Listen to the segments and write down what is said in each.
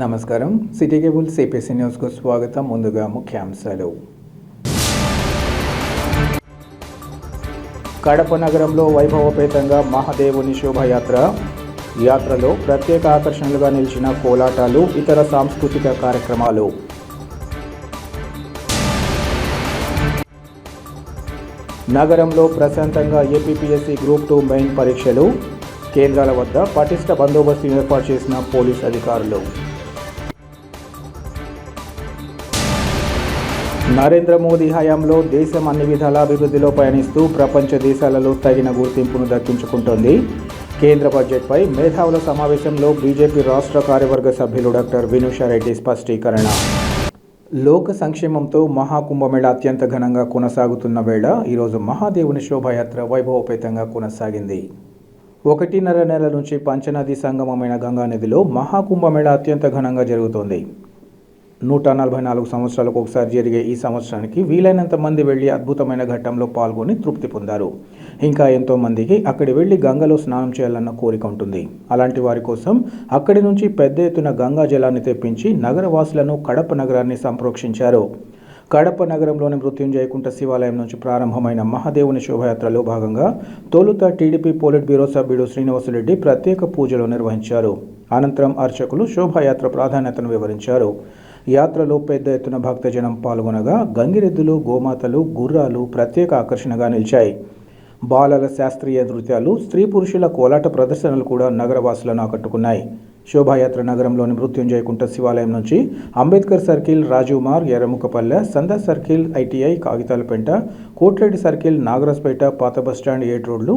నమస్కారం. City cable CPC న్యూస్కు స్వాగతం. ముందుగా ముఖ్యాంశాలు. కడప నగరంలో వైభవపేతంగా మహాదేవుని శోభాయాత్ర. యాత్రలో ప్రత్యేక ఆకర్షణలుగా నిలిచిన కోలాటాలు, ఇతర సాంస్కృతిక కార్యక్రమాలు. నగరంలో ప్రశాంతంగా ఏపీపీఎస్సీ గ్రూప్ 2 మెయిన్ పరీక్షలు. కేంద్రాల వద్ద పటిష్ట బందోబస్తు ఏర్పాటు చేసిన పోలీస్ అధికారులు. నరేంద్ర మోదీ హయాంలో దేశం అన్ని విధాల అభివృద్ధిలో పయనిస్తూ ప్రపంచ దేశాలలో తగిన గుర్తింపును దక్కించుకుంటోంది. కేంద్ర బడ్జెట్పై మేధావుల సమావేశంలో బీజేపీ రాష్ట్ర కార్యవర్గ సభ్యులు డాక్టర్ వినూషారెడ్డి స్పష్టీకరణ. లోక సంక్షేమంతో మహాకుంభమేళ అత్యంత ఘనంగా కొనసాగుతున్న వేళ ఈరోజు మహాదేవుని శోభాయాత్ర వైభవపేతంగా కొనసాగింది. 1.5 నెలల నుంచి పంచనది సంగమమైన గంగానదిలో మహాకుంభమేళ అత్యంత ఘనంగా జరుగుతోంది. 144 సంవత్సరాలకు ఒకసారి జరిగే ఈ సంవత్సరానికి వీలైనంత మంది వెళ్లి అద్భుతమైన ఘట్టంలో పాల్గొని తృప్తి పొందారు. ఇంకా ఎంతో మందికి అక్కడి వెళ్లి గంగలో స్నానం చేయాలన్న కోరిక ఉంటుంది. అలాంటి వారి కోసం అక్కడి నుంచి పెద్ద ఎత్తున గంగా జలాన్ని తెప్పించి నగరవాసులను కడప నగరాన్ని సంప్రోక్షించారు. కడప నగరంలోని మృత్యుంజయకుంట శివాలయం నుంచి ప్రారంభమైన మహాదేవుని శోభాయాత్రలో భాగంగా తొలుత టీడీపీ పోలిట్ బ్యూరో సభ్యుడు శ్రీనివాసరెడ్డి ప్రత్యేక పూజలు నిర్వహించారు. అనంతరం అర్చకులు శోభాయాత్ర ప్రాధాన్యతను వివరించారు. యాత్రలో పెద్ద ఎత్తున భక్తజనం పాల్గొనగా గంగిరెద్దులు, గోమాతలు, గుర్రాలు ప్రత్యేక ఆకర్షణగా నిలిచాయి. బాలల శాస్త్రీయ నృత్యాలు, స్త్రీ పురుషుల కోలాట ప్రదర్శనలు కూడా నగరవాసులను ఆకట్టుకున్నాయి. శోభాయాత్ర నగరంలోని మృత్యుంజయకుంట శివాలయం నుంచి Ambedkar circle, Rajiv Marg, Erramukkapalle, Sandha circle, ITI, Kagithalapenta, Kotireddy circle, Nagarajpet, పాత బస్టాండ్ 7 రోడ్లు,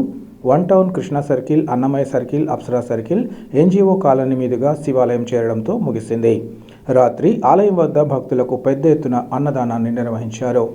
1 town, Krishna circle, Annamayya circle, Apsara circle, NGO colony మీదుగా శివాలయం చేరడంతో ముగిసింది. రాత్రి ఆలయం వద్ద భక్తులకు పెద్ద ఎత్తున అన్నదానాన్ని నిర్వహించారు.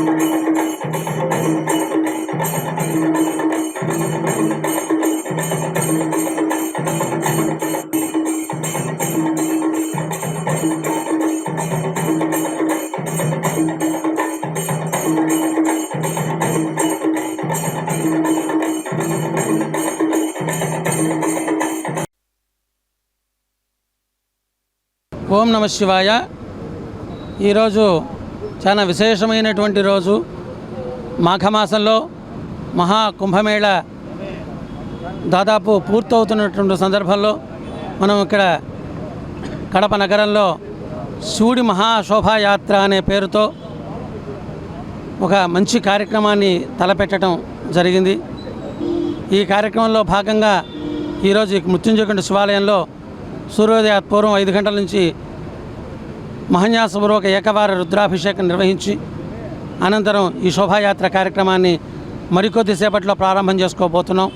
Thank you. ఓం నమ శివాయ. ఈరోజు చాలా విశేషమైనటువంటి రోజు. మాఘమాసంలో మహాకుంభమేళ దాదాపు పూర్తవుతున్నటువంటి సందర్భంలో మనం ఇక్కడ కడప నగరంలో శివుడి మహాశోభాయాత్ర అనే పేరుతో ఒక మంచి కార్యక్రమాన్ని తలపెట్టడం జరిగింది. ఈ కార్యక్రమంలో భాగంగా ఈరోజు మృత్యుంజయకొండ శివాలయంలో సూర్యోదయ పూర్వం 5 గంటల నుంచి మహాన్యాసపూర్వక ఏకవార రుద్రాభిషేకం నిర్వహించి అనంతరం ఈ శోభాయాత్ర కార్యక్రమాన్ని మరికొద్దిసేపట్లో ప్రారంభం చేసుకోబోతున్నాం.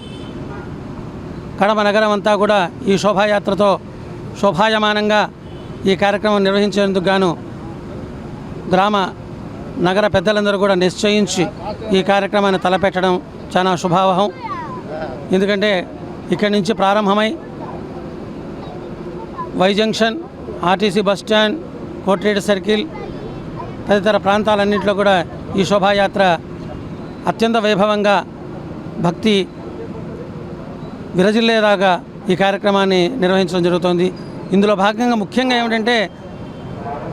కడప నగరం అంతా కూడా ఈ శోభాయాత్రతో శోభాయమానంగా ఈ కార్యక్రమం నిర్వహించేందుకు గాను గ్రామ నగర పెద్దలందరూ కూడా నిశ్చయించి ఈ కార్యక్రమాన్ని తలపెట్టడం చాలా శుభావహం. ఎందుకంటే ఇక్కడి నుంచి ప్రారంభమై Y junction, RTC bus stand, Kotireddy circle తదితర ప్రాంతాలన్నింటిలో కూడా ఈ శోభాయాత్ర అత్యంత వైభవంగా భక్తి విరజిల్లేలాగా ఈ కార్యక్రమాన్ని నిర్వహించడం జరుగుతోంది. ఇందులో భాగంగా ముఖ్యంగా ఏమిటంటే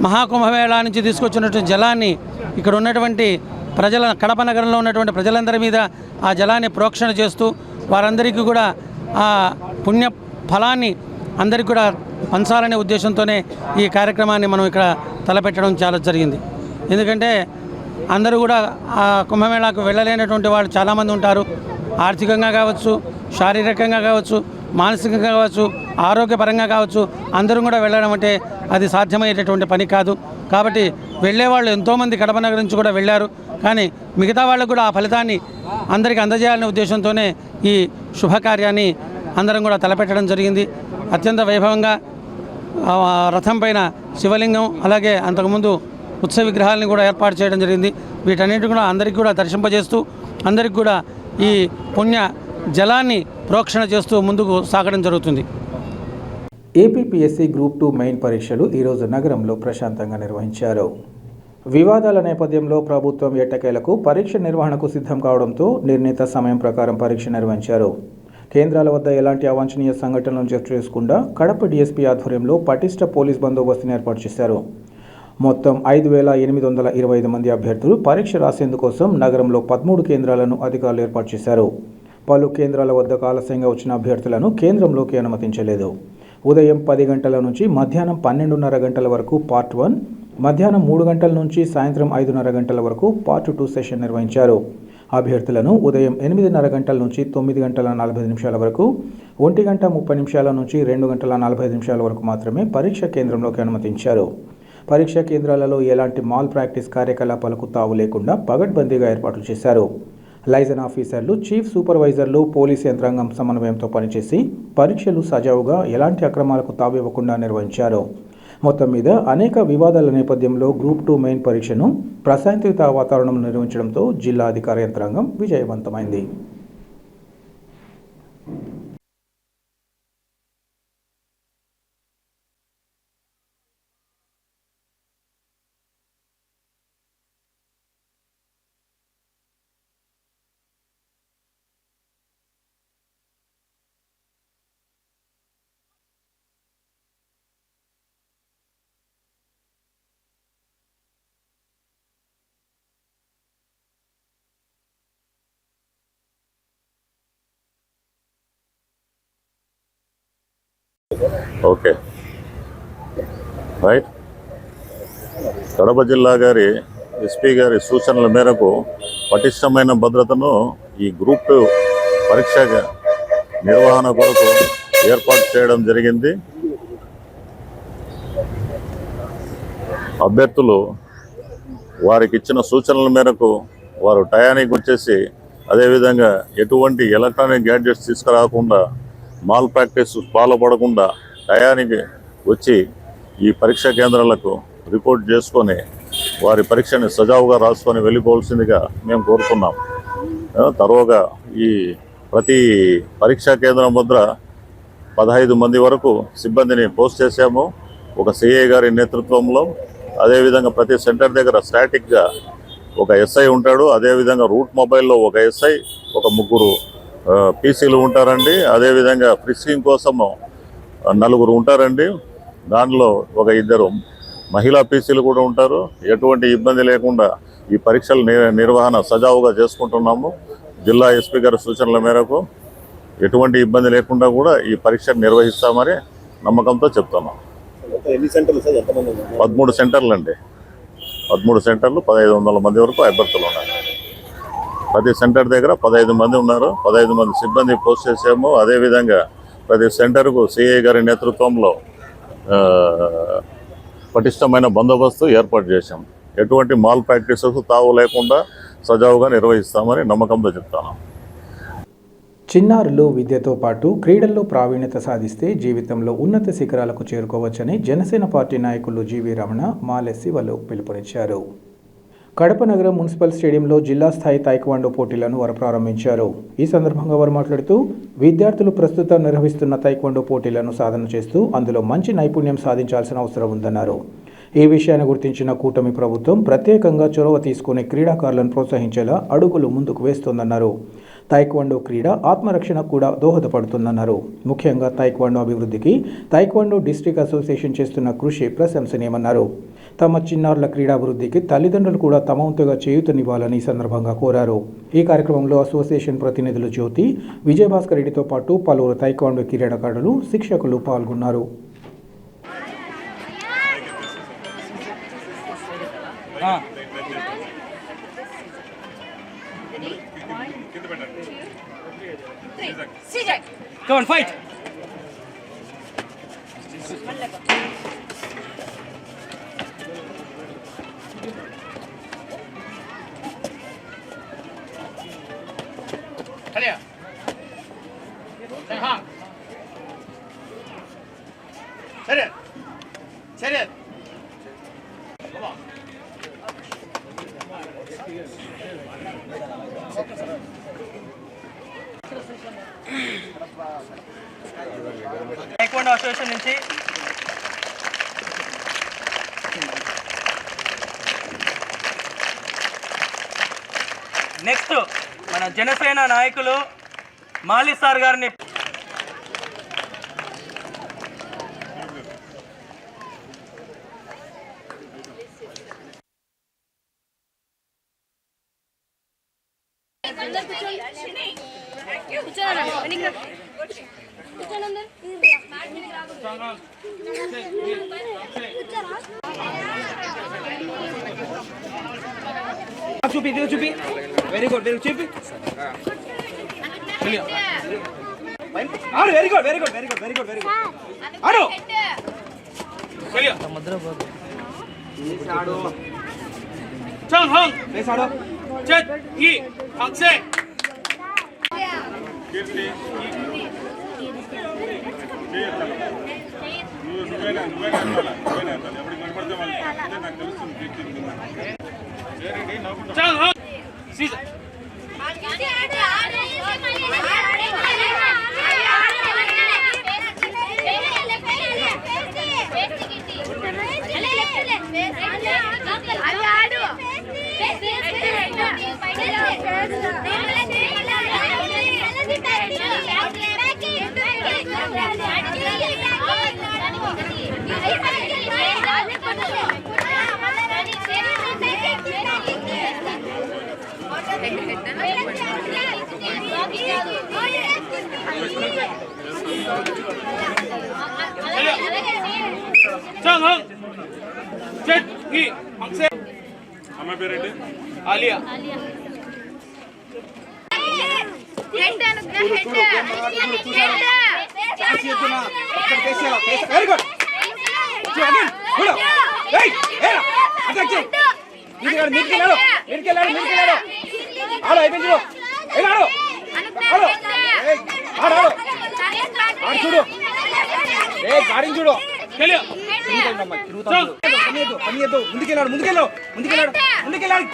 మహాకుంభమేళ నుంచి తీసుకొచ్చినటువంటి జలాన్ని ఇక్కడ ఉన్నటువంటి కడప నగరంలో ఉన్నటువంటి ప్రజలందరి మీద ఆ జలాన్ని ప్రోక్షణ చేస్తూ వారందరికీ కూడా ఆ పుణ్య ఫలాన్ని అందరికీ కూడా పంచాలనే ఉద్దేశంతోనే ఈ కార్యక్రమాన్ని మనం ఇక్కడ తలపెట్టడం చాలా జరిగింది. ఎందుకంటే అందరూ కూడా ఆ కుంభమేళాకు వెళ్ళలేనటువంటి వాళ్ళు చాలామంది ఉంటారు. ఆర్థికంగా కావచ్చు, శారీరకంగా కావచ్చు, మానసికంగా కావచ్చు, ఆరోగ్యపరంగా కావచ్చు, అందరూ కూడా వెళ్ళడం అంటే అది సాధ్యమయ్యేటటువంటి పని కాదు. కాబట్టి వెళ్ళేవాళ్ళు ఎంతోమంది కడప నగరం నుంచి కూడా వెళ్ళారు. కానీ మిగతా వాళ్ళకు కూడా ఆ ఫలితాన్ని అందరికీ అందజేయాలనే ఉద్దేశంతోనే ఈ శుభకార్యాన్ని అందరం కూడా తలపెట్టడం జరిగింది. అత్యంత వైభవంగా రథం పైన శివలింగం, అలాగే అంతకుముందు ఉత్సవ విగ్రహాలను కూడా ఏర్పాటు చేయడం జరిగింది. వీటన్నిటి కూడా అందరికీ కూడా దర్శింపజేస్తూ అందరికీ కూడా ఈ పుణ్య జలాన్ని ప్రోక్షణ చేస్తూ ముందుకు సాగడం జరుగుతుంది. ఏపీపీఎస్సీ గ్రూప్ 2 మెయిన్ పరీక్షలు ఈరోజు నగరంలో ప్రశాంతంగా నిర్వహించారు. వివాదాల నేపథ్యంలో ప్రభుత్వం ఎట్టకేలకు పరీక్ష నిర్వహణకు సిద్ధం కావడంతో నిర్ణీత సమయం ప్రకారం పరీక్ష నిర్వహించారు. కేంద్రాల వద్ద ఎలాంటి అవాంఛనీయ సంఘటనలను చర్చ చేసుకుండా కడప డీఎస్పీ ఆధ్వర్యంలో పటిష్ట పోలీస్ బందోబస్తును ఏర్పాటు చేశారు. మొత్తం 5,825 మంది అభ్యర్థులు పరీక్ష రాసేందుకోసం నగరంలో 13 కేంద్రాలను అధికారులు ఏర్పాటు చేశారు. పలు కేంద్రాల వద్దకు ఆలస్యంగా వచ్చిన అభ్యర్థులను కేంద్రంలోకి అనుమతించలేదు. ఉదయం 10 గంటల నుంచి మధ్యాహ్నం 12:30 గంటల వరకు పార్ట్ 1, మధ్యాహ్నం 3 గంటల నుంచి సాయంత్రం 5:30 గంటల వరకు పార్ట్ 2 సెషన్ నిర్వహించారు. అభ్యర్థులను ఉదయం 8:30 గంటల నుంచి 9 గంటల 45 నిమిషాల వరకు, 1 గంట 30 నిమిషాల నుంచి 2 గంటల 45 నిమిషాల వరకు మాత్రమే పరీక్ష కేంద్రంలోకి అనుమతించారు. పరీక్షా కేంద్రాలలో ఎలాంటి మాల్ ప్రాక్టీస్ కార్యకలాపాలకు తావు లేకుండా పగడ్బందీగా ఏర్పాట్లు చేశారు. లైజన్ ఆఫీసర్లు, చీఫ్ సూపర్వైజర్లు, పోలీస్ యంత్రాంగం సమన్వయంతో పనిచేసి పరీక్షలు సజావుగా ఎలాంటి అక్రమాలకు తావివ్వకుండా నిర్వహించారు. మొత్తం మీద అనేక వివాదాల నేపథ్యంలో గ్రూప్ 2 మెయిన్ పరీక్షను ప్రశాంతత వాతావరణంలో నిర్వహించడంతో జిల్లా అధికార యంత్రాంగం విజయవంతమైంది. Okay right. కడప జిల్లా గారి ఎస్పీ గారి సూచనల మేరకు పటిష్టమైన భద్రతను ఈ గ్రూప్ 2 పరీక్ష నిర్వహణ కొరకు ఏర్పాటు చేయడం జరిగింది. అభ్యర్థులు వారికి ఇచ్చిన సూచనల మేరకు వారు టయానికి వచ్చేసి, అదేవిధంగా ఎటువంటి ఎలక్ట్రానిక్ గ్యాడ్జెట్స్ తీసుకురాకుండా, మాల్ ప్రాక్టీస్ ఫాలో పడకుండా టయానికి వచ్చి ఈ పరీక్షా కేంద్రాలకు రిపోర్ట్ చేసుకొని వారి పరీక్షని సజావుగా రాసుకొని వెళ్ళిపోవాల్సిందిగా మేము కోరుతున్నాం. తర్వాత ఈ ప్రతి పరీక్షా కేంద్రం వద్ద 15 మంది వరకు సిబ్బందిని పోస్ట్ చేశాము, ఒక సిఐ గారి నేతృత్వంలో. అదేవిధంగా ప్రతి సెంటర్ దగ్గర స్టాటిక్గా ఒక ఎస్ఐ ఉంటాడు. అదేవిధంగా రూట్ మొబైల్లో ఒక ఎస్ఐ, ఒక 3 పీసీలు ఉంటారండి. అదేవిధంగా ఫ్రిస్కింగ్ కోసము 4 ఉంటారండి. దానిలో ఒక 2 మహిళా పీసీలు కూడా ఉంటారు. ఎటువంటి ఇబ్బంది లేకుండా ఈ పరీక్షల నిర్వహణ సజావుగా చేసుకుంటున్నాము. జిల్లా ఎస్పీ గారి సూచనల మేరకు ఎటువంటి ఇబ్బంది లేకుండా కూడా ఈ పరీక్ష నిర్వహిస్తామని నమ్మకంతో చెప్తున్నాం. 13 సెంటర్లు అండి. 13 సెంటర్లు 1500 మంది వరకు అభ్యర్థులు ఉన్నారు. ప్రతి సెంటర్ దగ్గర 15 మంది ఉన్నారు. 15 మంది సిబ్బంది పోస్ట్ చేసాము. అదేవిధంగా ప్రతి సెంటర్కు సిఐ గారి నేతృత్వంలో పటిష్టమైన బందోబస్తు ఏర్పాటు చేశాం. ఎటువంటి మాల్ ప్రాక్టీసెస్ తావు లేకుండా సజావుగా నిర్వహిస్తామని నమ్మకంతో చెప్తాను. చిన్నారులు విద్యతో పాటు క్రీడల్లో ప్రావీణ్యత సాధిస్తే జీవితంలో ఉన్నత శిఖరాలకు చేరుకోవచ్చని జనసేన పార్టీ నాయకులు జీవీ రమణ, మాలెస్సివలు పిలుపునిచ్చారు. కడప నగరం మున్సిపల్ స్టేడియంలో జిల్లా స్థాయి తైక్వాండో పోటీలను వారు ప్రారంభించారు. ఈ సందర్భంగా వారు మాట్లాడుతూ విద్యార్థులు ప్రస్తుతం నిర్వహిస్తున్న తైక్వాండో పోటీలను సాధన చేస్తూ అందులో మంచి నైపుణ్యం సాధించాల్సిన అవసరం ఉందన్నారు. ఈ విషయాన్ని గుర్తించిన కూటమి ప్రభుత్వం ప్రత్యేకంగా చొరవ తీసుకుని క్రీడాకారులను ప్రోత్సహించేలా అడుగులు ముందుకు వేస్తోందన్నారు. తైక్వాండో క్రీడ ఆత్మరక్షణకు కూడా దోహదపడుతుందన్నారు. ముఖ్యంగా తైక్వాండో అభివృద్ధికి తైక్వాండో డిస్ట్రిక్ట్ అసోసియేషన్ చేస్తున్న కృషి ప్రశంసనీయమన్నారు. తమ చిన్నారుల క్రీడాభివృద్ధికి తల్లిదండ్రులు కూడా తమ వంతుగా చేయూతనివ్వాలని ఈ సందర్భంగా కోరారు. ఈ కార్యక్రమంలో అసోసియేషన్ ప్రతినిధులు జ్యోతి, విజయభాస్కర్ రెడ్డితో పాటు పలువురు తైక్వాండో క్రీడాకారులు, శిక్షకులు పాల్గొన్నారు. Come on, fight! Clear. Hang. Serious. Serious. Come on. Taekwondo association నుంచి నెక్స్ట్ మన జనసేన నాయకులు మాలి సార్ గారిని చూపి చూపి వెరీ గుడ్ చూపి ఆడు very good very good very good very good very good ఆడు ఆడు చల్ హం లేస్ ఆడు చెట్ ఈ హక్సే కీర్తి చల్ హం సీజన్ చంగం చెట్ ఈ హక్సే అమ్మ పేరేంటి ఆలియా హెడ్ అనుగ్రహ హెడ్ చేస్తున్నా ఇక్కడ కేసేలా వెరీ గుడ్ అగైన్ గుడ్ ఏయ్ ఏరా అటాక్ చేయి నిడికెళ్ళాడు ఆడు అయిపోయింది ఏలాడు ఆడు ఏయ్ ఆడు ఆడు చూడు ఏయ్ గాడిని చూడు చెల్లి ముందుకెళ్ళాడు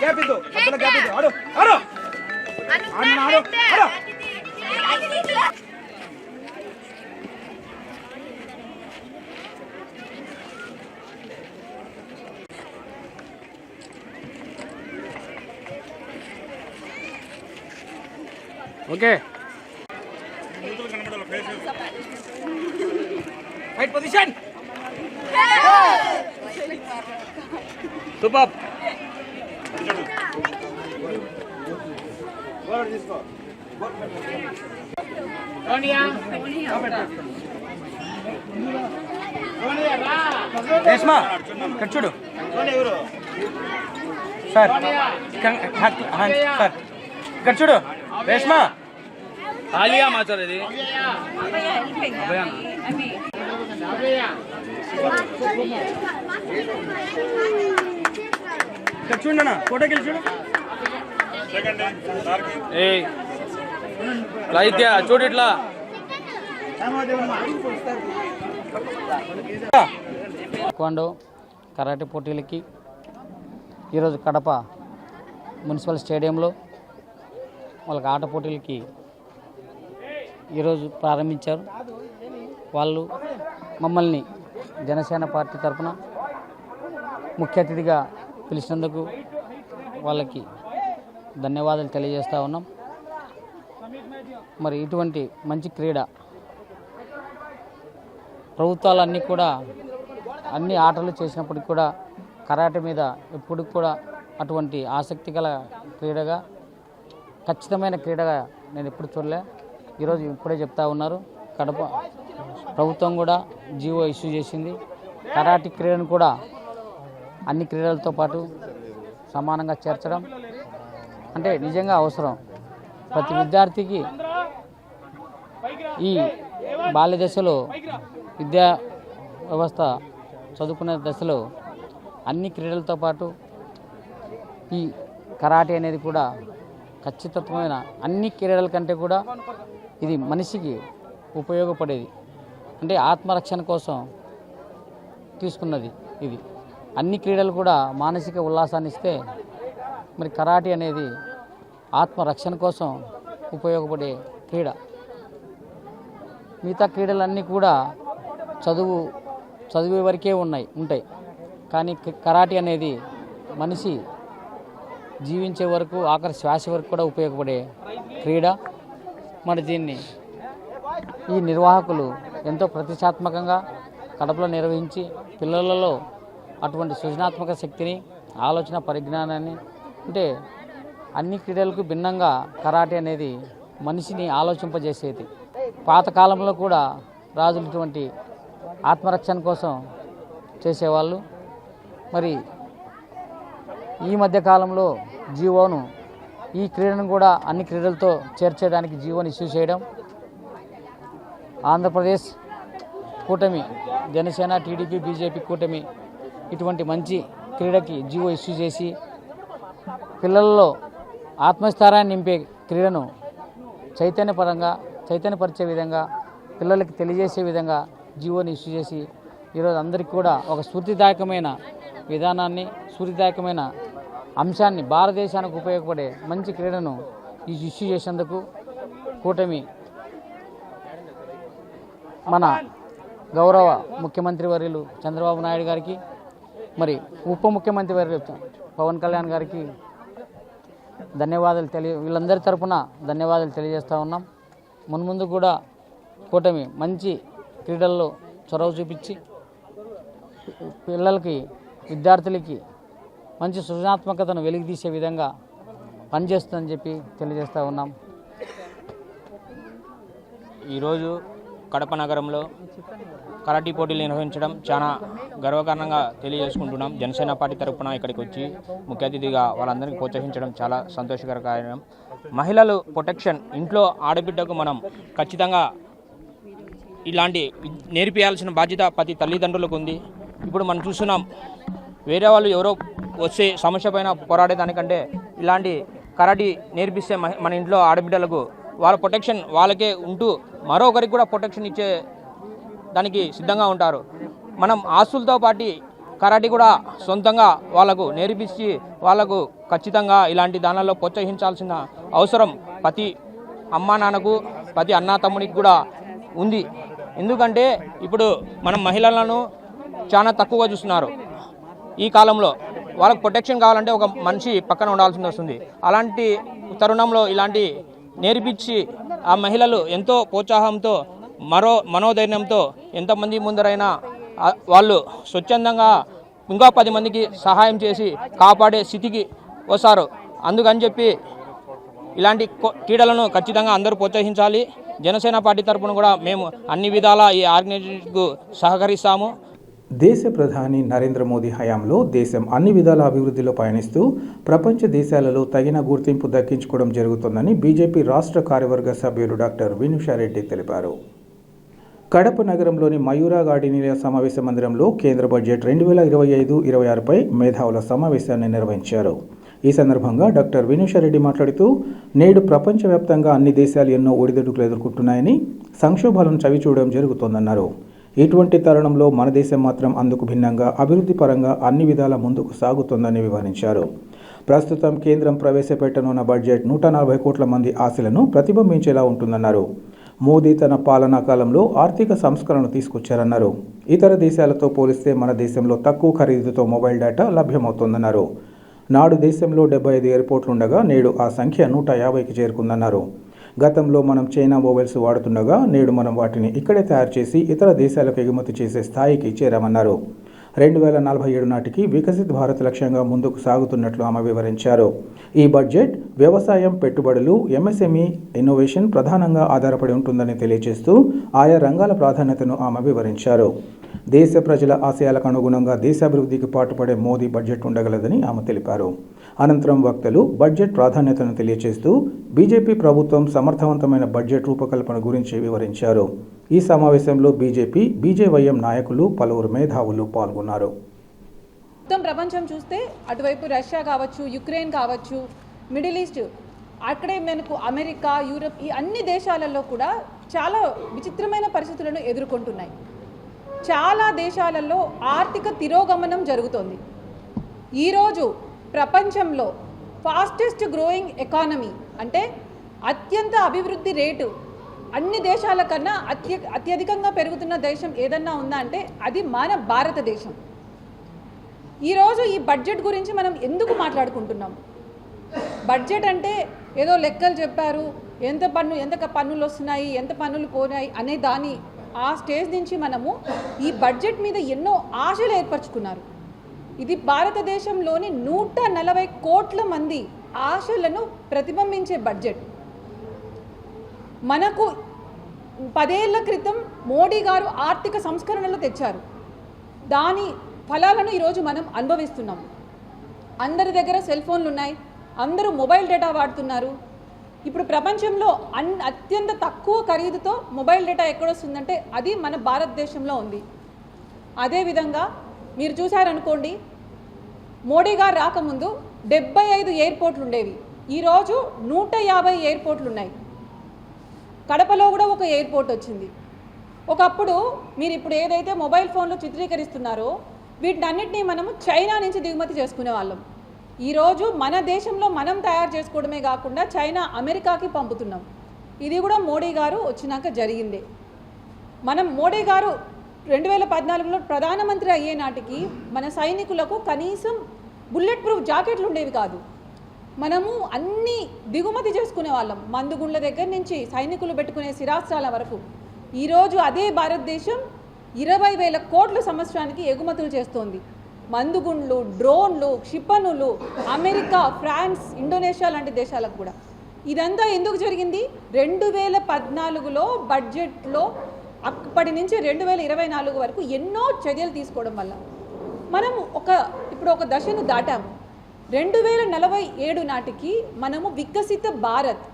గ్యాప్ ఇద్దు మధ్యలో గ్యాప్ ఇద్దు ఆడు ఆడు ఆడు ఆడు okay right position super. Reshma ఇక్కడ చూడు సార్, సార్ ఇక్కడ చూడు రేష్మా. ఆలియా మాచారు ఇది. ఇక్కడ చూడన్నా ఫోటోకి వెళ్ళి చూడు. ఏ లైత్య చూడు ఇట్లా. టేక్వాండో కరాటే పోటీలకి ఈరోజు కడప మున్సిపల్ స్టేడియంలో వాళ్ళకి ఆట పోటీలకి ఈరోజు ప్రారంభించారు. వాళ్ళు మమ్మల్ని జనసేన పార్టీ తరఫున ముఖ్య అతిథిగా పిలిచినందుకు వాళ్ళకి ధన్యవాదాలు తెలియజేస్తూ ఉన్నాం. మరి ఇటువంటి మంచి క్రీడ ప్రభుత్వాలన్నీ కూడా అన్ని ఆటలు చేసినప్పటికి కూడా కరాటే మీద ఎప్పుడు కూడా అటువంటి ఆసక్తి గల క్రీడగా, ఖచ్చితమైన క్రీడగా నేను ఎప్పుడు చూడలే. ఈరోజు ఇప్పుడే చెప్తా ఉన్నారు, కడప ప్రభుత్వం కూడా జీవో ఇష్యూ చేసింది. కరాటే క్రీడను కూడా అన్ని క్రీడలతో పాటు సమానంగా చేర్చడం అంటే నిజంగా అవసరం. ప్రతి విద్యార్థికి ఈ బాల్య దశలో విద్యా వ్యవస్థ చదువుకునే దశలో అన్ని క్రీడలతో పాటు ఈ కరాటే అనేది కూడా ఖచ్చితమైన అన్ని క్రీడల కంటే కూడా ఇది మనిషికి ఉపయోగపడేది. అంటే ఆత్మరక్షణ కోసం తీసుకున్నది ఇది. అన్ని క్రీడలు కూడా మానసిక ఉల్లాసాన్ని ఇస్తే, మరి కరాటే అనేది ఆత్మరక్షణ కోసం ఉపయోగపడే క్రీడ. మిగతా క్రీడలన్నీ కూడా చదువు వరకే ఉంటాయి. కానీ కరాటే అనేది మనిషి జీవించే వరకు, ఆఖరి శ్వాస వరకు కూడా ఉపయోగపడే క్రీడ. మరి దీన్ని ఈ నిర్వాహకులు ఎంతో ప్రతిష్టాత్మకంగా కడపలో నిర్వహించి పిల్లలలో అటువంటి సృజనాత్మక శక్తిని, ఆలోచన పరిజ్ఞానాన్ని, అంటే అన్ని క్రీడలకు భిన్నంగా కరాటే అనేది మనిషిని ఆలోచింపజేసేది. పాతకాలంలో కూడా రాజులు ఇటువంటి ఆత్మరక్షణ కోసం చేసేవాళ్ళు. మరి ఈ మధ్యకాలంలో జీవోను, ఈ క్రీడను కూడా అన్ని క్రీడలతో చేర్చేయడానికి జీవోను ఇష్యూ చేయడం, ఆంధ్రప్రదేశ్ కూటమి జనసేన, టీడీపీ, బీజేపీ కూటమి ఇటువంటి మంచి క్రీడకి జీవో ఇష్యూ చేసి పిల్లల్లో ఆత్మస్థైర్యాన్ని నింపే క్రీడను చైతన్యపరిచే విధంగా, పిల్లలకి తెలియజేసే విధంగా జీవోని ఇష్యూ చేసి ఈరోజు అందరికీ కూడా ఒక స్ఫూర్తిదాయకమైన విధానాన్ని, స్ఫూర్తిదాయకమైన అంశాన్ని, భారతదేశానికి ఉపయోగపడే మంచి క్రీడను ఇష్యూ చేసేందుకు కూటమి మన గౌరవ ముఖ్యమంత్రి వర్యులు చంద్రబాబు నాయుడు గారికి, మరి ఉప ముఖ్యమంత్రి వర్యులు పవన్ కళ్యాణ్ గారికి వీళ్ళందరి తరపున ధన్యవాదాలు తెలియజేస్తూ ఉన్నాం. మున్ముందు కూడా కూటమి మంచి క్రీడల్లో చొరవ చూపించి పిల్లలకి, విద్యార్థులకి మంచి సృజనాత్మకతను వెలికితీసే విధంగా పనిచేస్తుందని చెప్పి తెలియజేస్తూ ఉన్నాం. ఈరోజు కడప నగరంలో కరాటీ పోటీలు నిర్వహించడం చాలా గర్వకారణంగా తెలియజేసుకుంటున్నాం. జనసేన పార్టీ తరఫున ఇక్కడికి వచ్చి ముఖ్య అతిథిగా వాళ్ళందరికీ ప్రోత్సహించడం చాలా సంతోషకర కార్యం. మహిళలు ప్రొటెక్షన్, ఇంట్లో ఆడబిడ్డకు మనం ఖచ్చితంగా ఇలాంటి నేర్పియాల్సిన బాధ్యత ప్రతి తల్లిదండ్రులకు ఉంది. ఇప్పుడు మనం చూస్తున్నాం, వేరే వాళ్ళు ఎవరో వచ్చే సమస్య పైన పోరాడేదానికంటే ఇలాంటి కరాటీ నేర్పిస్తే మన ఇంట్లో ఆడబిడ్డలకు వాళ్ళ ప్రొటెక్షన్ వాళ్ళకే ఉంటూ మరొకరికి కూడా ప్రొటెక్షన్ ఇచ్చే దానికి సిద్ధంగా ఉంటారు. మనం ఆస్తులతో పాటు కరాటీ కూడా సొంతంగా వాళ్ళకు నేర్పించి వాళ్ళకు ఖచ్చితంగా ఇలాంటి దానిలో ప్రోత్సహించాల్సిన అవసరం ప్రతి అమ్మా నాన్నకు, ప్రతి అన్నా తమ్మునికి కూడా ఉంది. ఎందుకంటే ఇప్పుడు మనం మహిళలను చాలా తక్కువగా చూస్తున్నారు. ఈ కాలంలో వాళ్ళకు ప్రొటెక్షన్ కావాలంటే ఒక మనిషి పక్కన ఉండాల్సి వస్తుంది. అలాంటి తరుణంలో ఇలాంటి నేర్పించి ఆ మహిళలు ఎంతో ప్రోత్సాహంతో, మనోధైర్యంతో ఎంతమంది ముందరైనా వాళ్ళు స్వచ్ఛందంగా ఇంకా 10 మందికి సహాయం చేసి కాపాడే స్థితికి వస్తారు. అందుకని చెప్పి ఇలాంటి క్రీడలను ఖచ్చితంగా అందరూ ప్రోత్సహించాలి. జనసేన పార్టీ తరఫున కూడా మేము అన్ని విధాలా ఈ ఆర్గనైజేషన్కు సహకరిస్తాము. దేశ ప్రధాని నరేంద్ర మోదీ హయాంలో దేశం అన్ని విధాల అభివృద్ధిలో పయనిస్తూ ప్రపంచ దేశాలలో తగిన గుర్తింపు దక్కించుకోవడం జరుగుతుందని బీజేపీ రాష్ట్ర కార్యవర్గ సభ్యులు డాక్టర్ వినుషారెడ్డి తెలిపారు. కడప నగరంలోని మయూరా గార్డెనియా సమావేశ మందిరంలో కేంద్ర బడ్జెట్ 2025-26పై మేధావుల సమావేశాన్ని నిర్వహించారు. ఈ సందర్భంగా డాక్టర్ వినుషారెడ్డి మాట్లాడుతూ నేడు ప్రపంచవ్యాప్తంగా అన్ని దేశాలు ఎన్నో ఒడిదుడుకులు ఎదుర్కొంటున్నాయని, సంక్షోభాలను చవిచూడడం జరుగుతోందన్నారు. ఇటువంటి తరుణంలో మన దేశం మాత్రం అందుకు భిన్నంగా అభివృద్ధి పరంగా అన్ని విధాల ముందుకు సాగుతోందని వివరించారు. ప్రస్తుతం కేంద్రం ప్రవేశపెట్టనున్న బడ్జెట్ 140 కోట్ల మంది ఆశలను ప్రతిబింబించేలా ఉంటుందన్నారు. మోదీ తన పాలనా కాలంలో ఆర్థిక సంస్కరణలు తీసుకొచ్చారన్నారు. ఇతర దేశాలతో పోలిస్తే మన దేశంలో తక్కువ ఖరీదుతో మొబైల్ డేటా లభ్యమవుతోందన్నారు. నాడు దేశంలో 75 ఎయిర్పోర్ట్లు ఉండగా నేడు ఆ సంఖ్య 150కి చేరుకుందన్నారు. గతంలో మనం చైనా మొబైల్స్ వాడుతుండగా నేడు మనం వాటిని ఇక్కడే తయారు చేసి ఇతర దేశాలకు ఎగుమతి చేసే స్థాయికి చేరామన్నారు. 2047 నాటికి వికసిత్ భారత్ లక్ష్యంగా ముందుకు సాగుతున్నట్లు ఆమె వివరించారు. ఈ బడ్జెట్ వ్యవసాయం, పెట్టుబడులు, ఎంఎస్ఎంఈ, ఇన్నోవేషన్ ప్రధానంగా ఆధారపడి ఉంటుందని తెలియజేస్తూ ఆయా రంగాల ప్రాధాన్యతను ఆమె వివరించారు. దేశ ప్రజల ఆశయాలకు అనుగుణంగా దేశాభివృద్ధికి పాటుపడే మోదీ బడ్జెట్ ఉండగలదని ఆమె తెలిపారు. అనంతరం వక్తలు బడ్జెట్ ప్రాధాన్యతను తెలియజేస్తూ బీజేపీ ప్రభుత్వం సమర్థవంతమైన బడ్జెట్ రూపకల్పన గురించి వివరించారు. ఈ సమావేశంలో బీజేపీ, బీజేవైఎం నాయకులు, పలువురు మేధావులు పాల్గొన్నారు. మొత్తం ప్రపంచం చూస్తే అటువైపు రష్యా కావచ్చు, యుక్రెయిన్ కావచ్చు, మిడిల్ ఈస్ట్, అక్కడే మనకు అమెరికా, యూరప్, ఈ అన్ని దేశాలలో కూడా చాలా విచిత్రమైన పరిస్థితులను ఎదుర్కొంటున్నాయి. చాలా దేశాలలో ఆర్థిక తిరోగమనం జరుగుతోంది. ఈరోజు ప్రపంచంలో ఫాస్టెస్ట్ గ్రోయింగ్ ఎకానమీ అంటే అత్యంత అభివృద్ధి రేటు అన్ని దేశాల కన్నా అత్యధికంగా పెరుగుతున్న దేశం ఏదన్నా ఉందా అంటే అది మన భారతదేశం. ఈరోజు ఈ బడ్జెట్ గురించి మనం ఎందుకు మాట్లాడుకుంటున్నాం? బడ్జెట్ అంటే ఏదో లెక్కలు చెప్పారు, ఎంత పన్నులు వస్తున్నాయి, ఎంత పన్నులు పోనాయి అనే దాని ఆ స్టేజ్ నుంచి మనము ఈ బడ్జెట్ మీద ఎన్నో ఆశలు ఏర్పరచుకున్నారు. ఇది భారతదేశంలోని 140 కోట్ల మంది ఆశలను ప్రతిబింబించే బడ్జెట్. మనకు 10 ఏళ్ల క్రితం మోడీ గారు ఆర్థిక సంస్కరణలు తెచ్చారు. దాని ఫలాలను ఈరోజు మనం అనుభవిస్తున్నాం. అందరి దగ్గర సెల్ ఫోన్లు ఉన్నాయి, అందరూ మొబైల్ డేటా వాడుతున్నారు. ఇప్పుడు ప్రపంచంలో అత్యంత తక్కువ ఖరీదుతో మొబైల్ డేటా ఎక్కడొస్తుందంటే అది మన భారతదేశంలో ఉంది. అదేవిధంగా మీరు చూసారనుకోండి, మోడీ గారు రాకముందు 75 ఎయిర్పోర్ట్లు ఉండేవి, ఈరోజు 150 ఎయిర్పోర్ట్లు ఉన్నాయి. కడపలో కూడా ఒక ఎయిర్పోర్ట్ వచ్చింది. ఒకప్పుడు మీరు ఇప్పుడు ఏదైతే మొబైల్ ఫోన్లు చిత్రీకరిస్తున్నారో వీటన్నిటినీ మనము చైనా నుంచి దిగుమతి చేసుకునే వాళ్ళం. ఈరోజు మన దేశంలో మనం తయారు చేసుకోవడమే కాకుండా చైనా, అమెరికాకి పంపుతున్నాం. ఇది కూడా మోడీ గారు వచ్చినాక జరిగిందే. మోడీ గారు 2014లో ప్రధానమంత్రి అయ్యే నాటికి మన సైనికులకు కనీసం బుల్లెట్ ప్రూఫ్ జాకెట్లు ఉండేవి కాదు. మనము అన్నీ దిగుమతి చేసుకునే వాళ్ళం, మందుగుండ్ల దగ్గర నుంచి సైనికులు పెట్టుకునే శిరాస్త్రాల వరకు. ఈరోజు అదే భారతదేశం 20,000 కోట్ల సంవత్సరానికి ఎగుమతులు చేస్తోంది. మందుగుండ్లు, డ్రోన్లు, క్షిపణులు, అమెరికా, ఫ్రాన్స్, ఇండోనేషియా లాంటి దేశాలకు కూడా. ఇదంతా ఎందుకు జరిగింది? 2014లో బడ్జెట్లో అప్పటి నుంచి 2024 వరకు ఎన్నో చర్యలు తీసుకోవడం వల్ల మనం ఇప్పుడు ఒక దశను దాటాము. 2047 నాటికి మనము వికసిత భారత్,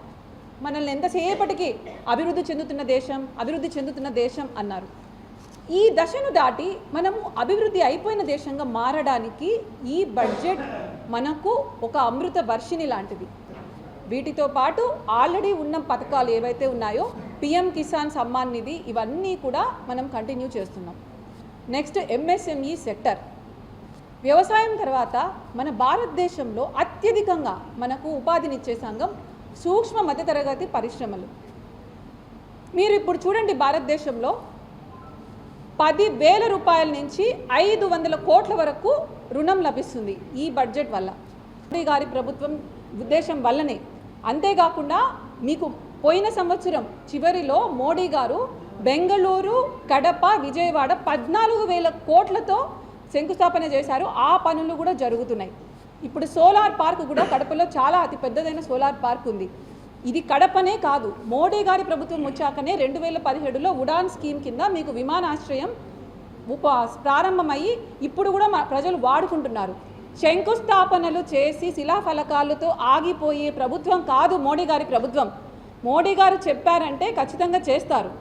మనల్ని ఎంతసేపటికి అభివృద్ధి చెందుతున్న దేశం అన్నారు. ఈ దశను దాటి మనము అభివృద్ధి అయిపోయిన దేశంగా మారడానికి ఈ బడ్జెట్ మనకు ఒక అమృత వర్షిణి లాంటిది. వీటితో పాటు ఆల్రెడీ ఉన్న పథకాలు ఏవైతే ఉన్నాయో పిఎం కిసాన్ సమ్మాన్ నిధి, ఇవన్నీ కూడా మనం కంటిన్యూ చేస్తున్నాం. నెక్స్ట్ ఎంఎస్ఎంఈ సెక్టర్, వ్యవసాయం తర్వాత మన భారతదేశంలో అత్యధికంగా మనకు ఉపాధినిచ్చే సంఘం సూక్ష్మ మధ్యతరగతి పరిశ్రమలు. మీరు ఇప్పుడు చూడండి, భారతదేశంలో 10,000 రూపాయల నుంచి 500 కోట్ల వరకు రుణం లభిస్తుంది ఈ బడ్జెట్ వల్ల, మోడీ గారి ప్రభుత్వం ఉద్దేశం వల్లనే. అంతేకాకుండా మీకు పోయిన సంవత్సరం చివరిలో మోడీ గారు బెంగళూరు, కడప, విజయవాడ 14,000 కోట్లతో శంకుస్థాపన చేశారు. ఆ పనులు కూడా జరుగుతున్నాయి. ఇప్పుడు సోలార్ పార్క్ కూడా కడపలో చాలా అతి పెద్దదైన సోలార్ పార్క్ ఉంది. ఇది కడపనే కాదు, మోడీ గారి ప్రభుత్వం వచ్చాకనే 2017లో ఉడాన్ స్కీమ్ కింద మీకు విమానాశ్రయం ప్రారంభమయ్యి ఇప్పుడు కూడా ప్రజలు వాడుకుంటున్నారు. శంకుస్థాపనలు చేసి శిలాఫలకాలతో ఆగిపోయే ప్రభుత్వం కాదు మోడీ గారి ప్రభుత్వం. మోడీ గారు చెప్పారంటే ఖచ్చితంగా చేస్తారు.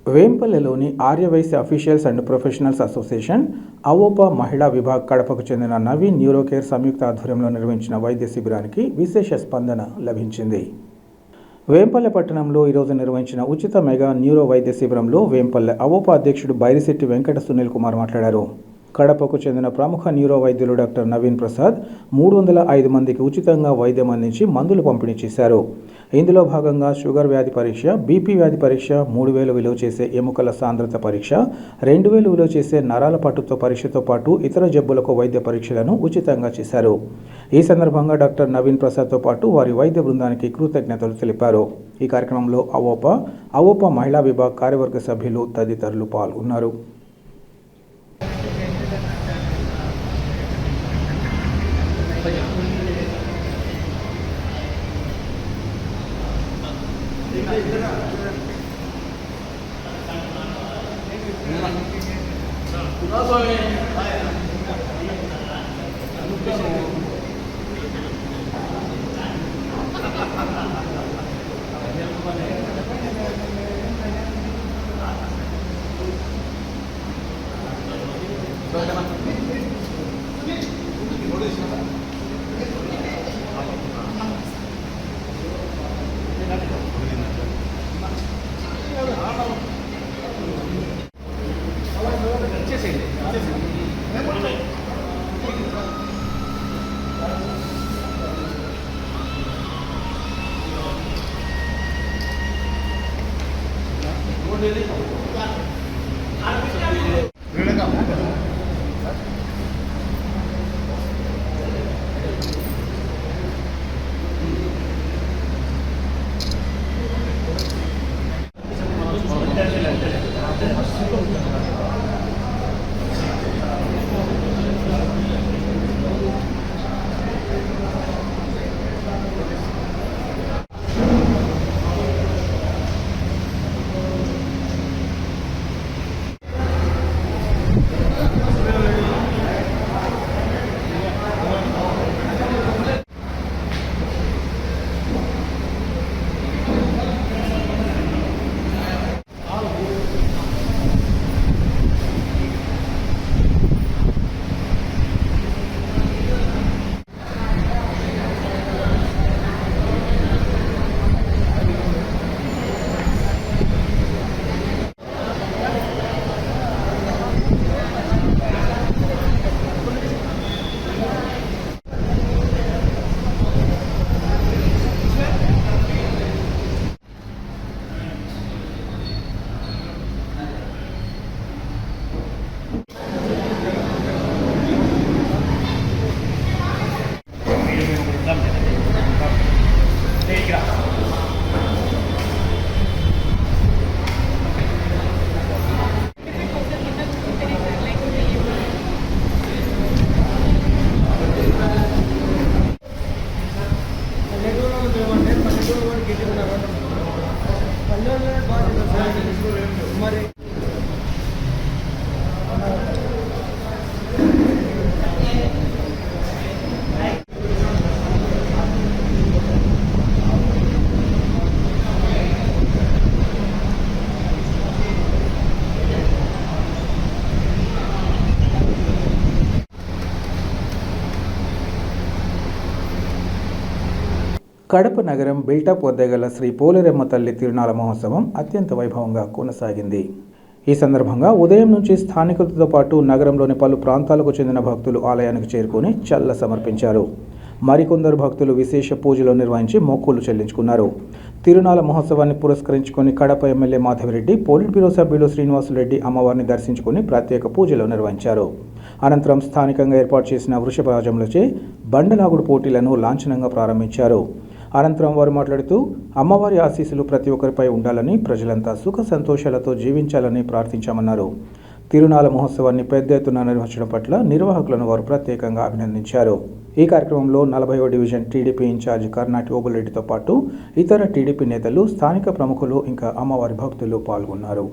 వేంపల్లెలోని Arya Vysya officials and professionals association AVOPA Mahila Vibhag కడపకు చెందిన నవీన్ న్యూరోకేర్ సంయుక్త ఆధ్వర్యంలో నిర్వహించిన వైద్య శిబిరానికి విశేష స్పందన లభించింది. వేంపల్లె పట్టణంలో ఈరోజు నిర్వహించిన ఉచిత మెగా న్యూరో వైద్య శిబిరంలో వేంపల్లె అవోపా అధ్యక్షుడు బైరిశెట్టి వెంకట సునీల్ కుమార్ మాట్లాడారు. కడపకు చెందిన ప్రముఖ న్యూరో వైద్యులు డాక్టర్ నవీన్ ప్రసాద్ 305 మందికి ఉచితంగా వైద్యం అందించి మందులు పంపిణీ చేశారు. ఇందులో భాగంగా షుగర్ వ్యాధి పరీక్ష, బీపీ వ్యాధి పరీక్ష, 3,000 విలువ చేసే ఎముకల సాంద్రత పరీక్ష, 2,000 విలువ చేసే నరాల పట్టుతో పరీక్షతో పాటు ఇతర జబ్బులకు వైద్య పరీక్షలను ఉచితంగా చేశారు. ఈ సందర్భంగా డాక్టర్ నవీన్ ప్రసాద్తో పాటు వారి వైద్య బృందానికి కృతజ్ఞతలు తెలిపారు. ఈ కార్యక్రమంలో అవోపా మహిళా విభాగ్ కార్యవర్గ సభ్యులు తదితరులు పాల్గొన్నారు. కడప నగరం బిల్టప్ వద్ద గల శ్రీ పోలేరమ్మ తల్లి తిరునాళ మహోత్సవం అత్యంత వైభవంగా కొనసాగింది. ఈ సందర్భంగా ఉదయం నుంచి స్థానికులతో పాటు నగరంలోని పలు ప్రాంతాలకు చెందిన భక్తులు ఆలయానికి చేరుకుని చల్ల సమర్పించారు. మరికొందరు భక్తులు విశేష పూజలు నిర్వహించి మొక్కులు చెల్లించుకున్నారు. తిరునాళ మహోత్సవాన్ని పురస్కరించుకుని Kadapa MLA Madhavi Reddy, polit bureau సభ్యులు శ్రీనివాసులరెడ్డి అమ్మవారిని దర్శించుకుని ప్రత్యేక పూజలు నిర్వహించారు. అనంతరం స్థానికంగా ఏర్పాటు చేసిన వృషభరాజంలచే బండలాగుడు పోటీలను లాంఛనంగా ప్రారంభించారు. అనంతరం వారు మాట్లాడుతూ అమ్మవారి ఆశీస్సులు ప్రతి ఒక్కరిపై ఉండాలని, ప్రజలంతా సుఖ సంతోషాలతో జీవించాలని ప్రార్థించామన్నారు. తిరునాళ మహోత్సవాన్ని పెద్ద ఎత్తున నిర్వహించడం పట్ల నిర్వాహకులను వారు ప్రత్యేకంగా అభినందించారు. ఈ కార్యక్రమంలో 40వ డివిజన్ టీడీపీ ఇన్ఛార్జ్ కర్నాటి ఓబులరెడ్డితో పాటు ఇతర టీడీపీ నేతలు, స్థానిక ప్రముఖులు ఇంకా అమ్మవారి భక్తులు పాల్గొన్నారు.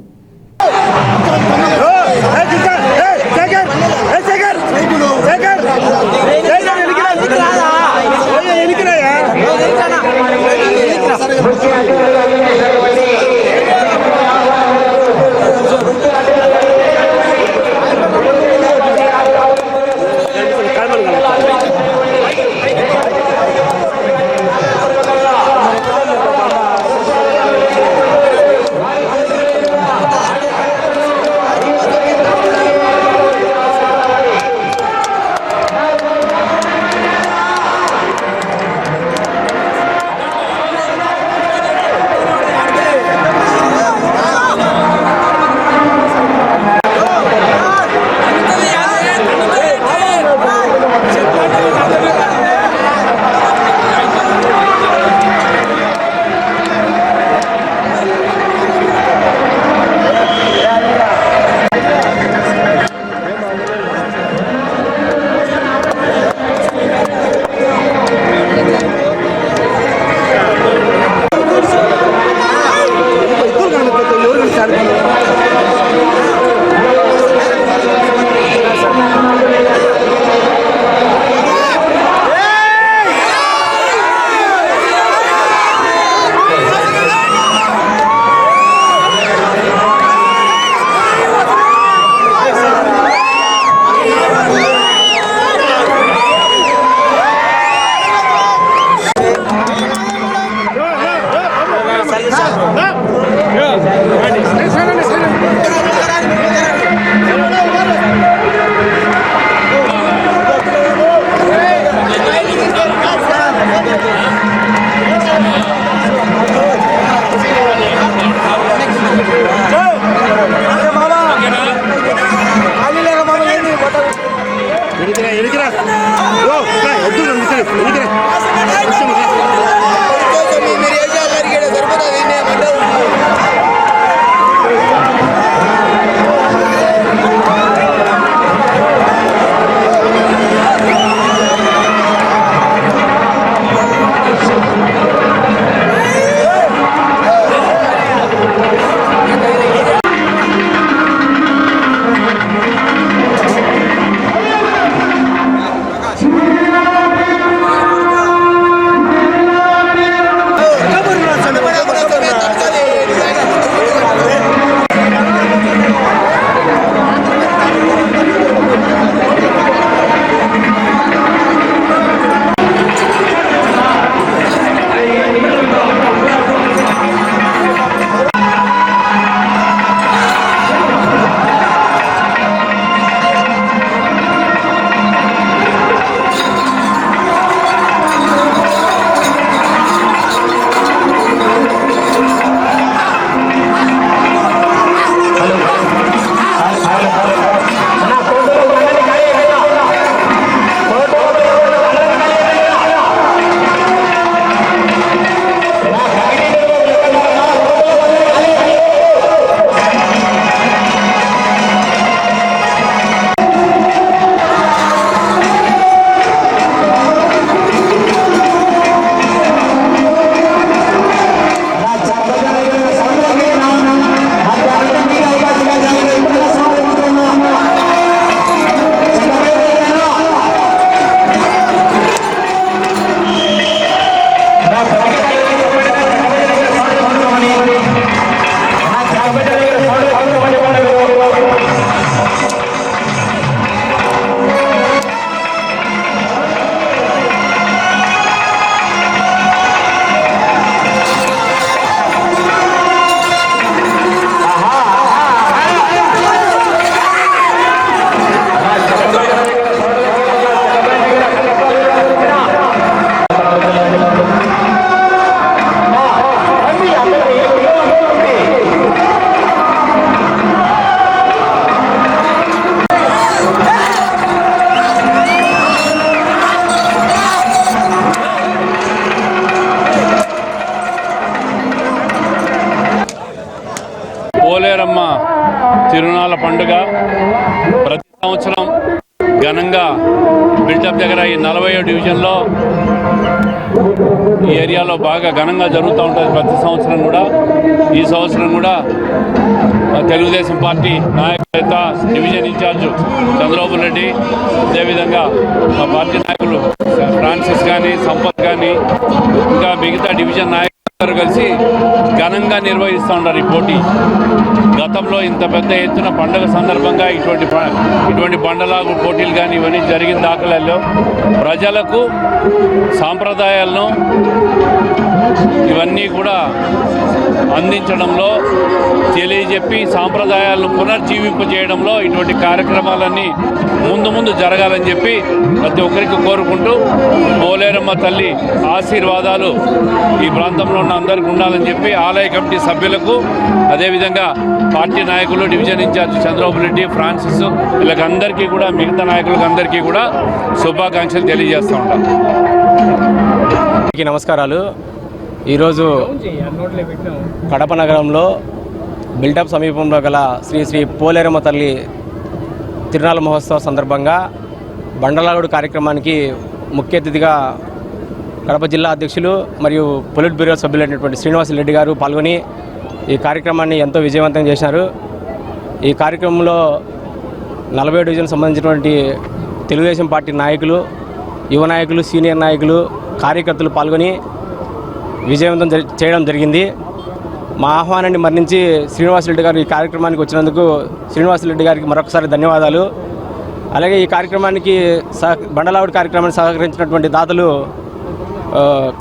పండుగ ప్రతి సంవత్సరం ఘనంగా బిల్డప్ దగ్గర ఈ 40వ డివిజన్లో ఈ ఏరియాలో బాగా ఘనంగా జరుగుతూ ఉంటుంది ప్రతి సంవత్సరం కూడా. ఈ సంవత్సరం కూడా తెలుగుదేశం పార్టీ నాయకుల డివిజన్ ఇన్ఛార్జు చంద్రబాబు రెడ్డి, అదేవిధంగా మా పార్టీ నాయకులు ఫ్రాన్సిస్ కానీ, సంపత్ కానీ, ఇంకా మిగతా డివిజన్ నాయకులు కలిసి ఘనంగా నిర్వహిస్తూ ఉన్నారు ఈ పోటీ. గతంలో ఇంత పెద్ద ఎత్తున పండుగ సందర్భంగా ఇటువంటి బండలాగు పోటీలు కానీ ఇవన్నీ జరిగిన దాఖలాల్లో ప్రజలకు సాంప్రదాయాలను ఇవన్నీ కూడా అందించడంలో, తెలియజెప్పి సాంప్రదాయాలను పునర్జీవింపజేయడంలో ఇటువంటి కార్యక్రమాలన్నీ ముందు జరగాలని చెప్పి ప్రతి ఒక్కరికి కోరుకుంటూ, పోలేరమ్మ తల్లి ఆశీర్వాదాలు ఈ ప్రాంతంలో ఉన్న అందరికీ ఉండాలని చెప్పి ఆలయ కమిటీ సభ్యులకు, అదేవిధంగా పార్టీ నాయకులు, division incharge Chandrababu Reddy, Francis, వీళ్ళకందరికీ కూడా, మిగతా నాయకులకు అందరికీ కూడా శుభాకాంక్షలు తెలియజేస్తూ ఉంటాం. నమస్కారాలు. ఈరోజు కడప నగరంలో బిల్టప్ సమీపంలో గల శ్రీ పోలేరమ్మ తల్లి తిరునాళ్ళ మహోత్సవ సందర్భంగా బండలాగుడు కార్యక్రమానికి ముఖ్య అతిథిగా కడప జిల్లా అధ్యక్షులు మరియు పొలిట్ బ్యూరో సభ్యులైనటువంటి శ్రీనివాసరెడ్డి గారు పాల్గొని ఈ కార్యక్రమాన్ని ఎంతో విజయవంతం చేశారు. ఈ కార్యక్రమంలో 40వ డివిజన్ సంబంధించినటువంటి తెలుగుదేశం పార్టీ నాయకులు, యువ నాయకులు, సీనియర్ నాయకులు, కార్యకర్తలు పాల్గొని విజయవంతం చేయడం జరిగింది. మా ఆహ్వానాన్ని మన్నించి శ్రీనివాసరెడ్డి గారు ఈ కార్యక్రమానికి వచ్చినందుకు శ్రీనివాసరెడ్డి గారికి మరొకసారి ధన్యవాదాలు. అలాగే ఈ కార్యక్రమానికి బండలావుడి కార్యక్రమానికి సహకరించినటువంటి దాతలు